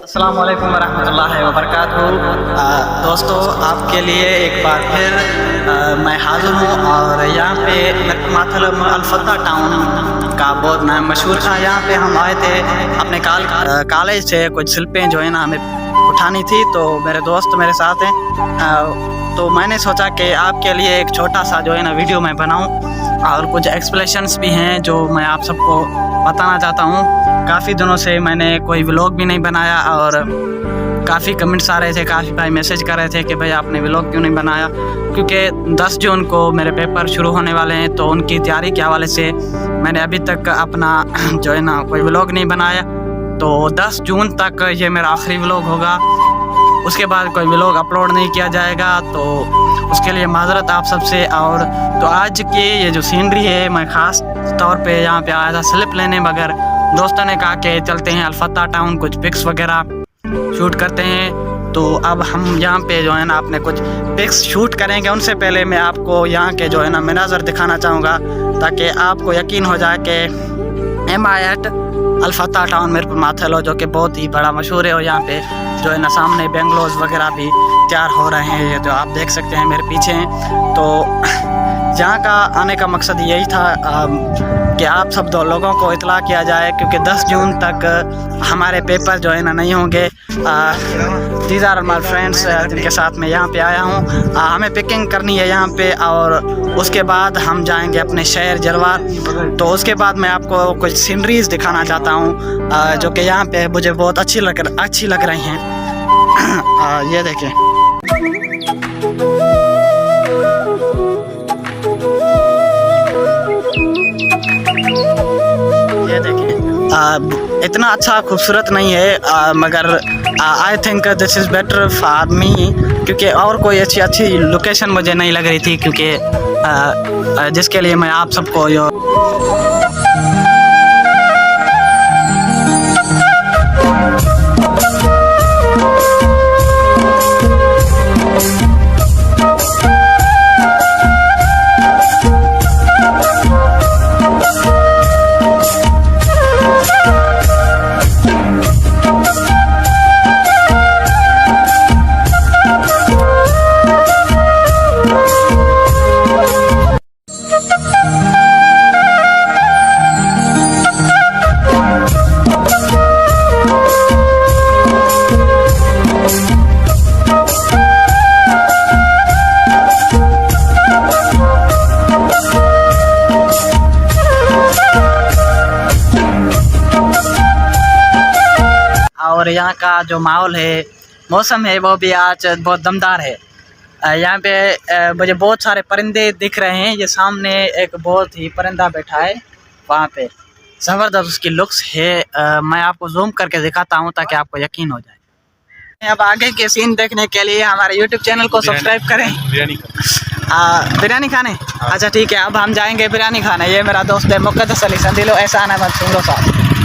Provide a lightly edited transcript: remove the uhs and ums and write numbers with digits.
अस्सलाम वालेकुम वरहमतुल्लाहि वबरकातुहू। दोस्तों, आपके लिए एक बार फिर मैं हाज़िर हूँ और यहाँ पे मतलब अल-फत्ता टाउन का बहुत नाम मशहूर था। यहाँ पे हम आए थे अपने कॉलेज से कुछ स्लिपें जो है ना हमें उठानी थी, तो मेरे दोस्त मेरे साथ हैं। तो मैंने सोचा कि आपके लिए एक छोटा सा जो है ना वीडियो मैं बनाऊँ और कुछ एक्सप्लेशंस भी हैं जो मैं आप सबको बताना चाहता हूँ। काफ़ी दिनों से मैंने कोई व्लॉग भी नहीं बनाया और काफ़ी कमेंट्स आ रहे थे, काफ़ी भाई मैसेज कर रहे थे कि भाई आपने व्लॉग क्यों नहीं बनाया, क्योंकि 10 जून को मेरे पेपर शुरू होने वाले हैं। तो उनकी तैयारी के हवाले से मैंने अभी तक अपना जो है ना कोई व्लॉग नहीं बनाया। तो 10 जून तक ये मेरा आखिरी व्लॉग होगा, उसके बाद कोई व्लॉग अपलोड नहीं किया जाएगा। तो उसके लिए माजरत आप सबसे। और तो आज की ये जो सीनरी है, मैं ख़ास तौर पे यहाँ पे आया था स्लिप लेने, मगर दोस्तों ने कहा कि चलते हैं अल-फत्ता टाउन, कुछ पिक्स वगैरह शूट करते हैं। तो अब हम यहाँ पे जो है ना अपने कुछ पिक्स शूट करेंगे। उनसे पहले मैं आपको यहाँ के जो है ना मनाज़र दिखाना चाहूँगा, ताकि आपको यकीन हो जाए कि एट अल-फत्ता टाउन मीरपुर माथेलो, जो कि बहुत ही बड़ा मशहूर है। और यहाँ पे जो है ना सामने बेंगलोज वगैरह भी तैयार हो रहे हैं, ये जो आप देख सकते हैं मेरे पीछे हैं। तो यहाँ का आने का मकसद यही था कि आप सब दो लोगों को इतला किया जाए, क्योंकि 10 जून तक हमारे पेपर जो है ना नहीं होंगे। दीज आर माय फ्रेंड्स जिनके साथ मैं यहाँ पे आया हूँ। हमें पिकिंग करनी है यहाँ पे, और उसके बाद हम जाएंगे अपने शहर जलवार। तो उसके बाद मैं आपको कुछ सीनरीज दिखाना चाहता हूँ जो कि यहाँ पे मुझे बहुत अच्छी लग रही हैं। ये देखें, ये देखें, इतना अच्छा खूबसूरत नहीं है, मगर I think this is better for me, क्योंकि और कोई अच्छी लोकेशन मुझे नहीं लग रही थी, क्योंकि जिसके लिए मैं आप सबको यो और यहाँ का जो माहौल है, मौसम है, वो भी आज बहुत दमदार है। यहाँ पे मुझे बहुत सारे परिंदे दिख रहे हैं। ये सामने एक बहुत ही परिंदा बैठा है, वहाँ पे ज़बरदस्त उसकी लुक्स है। मैं आपको जूम करके दिखाता हूँ ताकि आपको यकीन हो जाए। अब आगे के सीन देखने के लिए हमारे YouTube चैनल को सब्सक्राइब करें। बिरयानी खाने? अच्छा ठीक है, अब हम जाएंगे बिरयानी खाने। ये मेरा दोस्त है मुक़द्दस अली संदिलो एहसान अहमद सिंगलो साहब।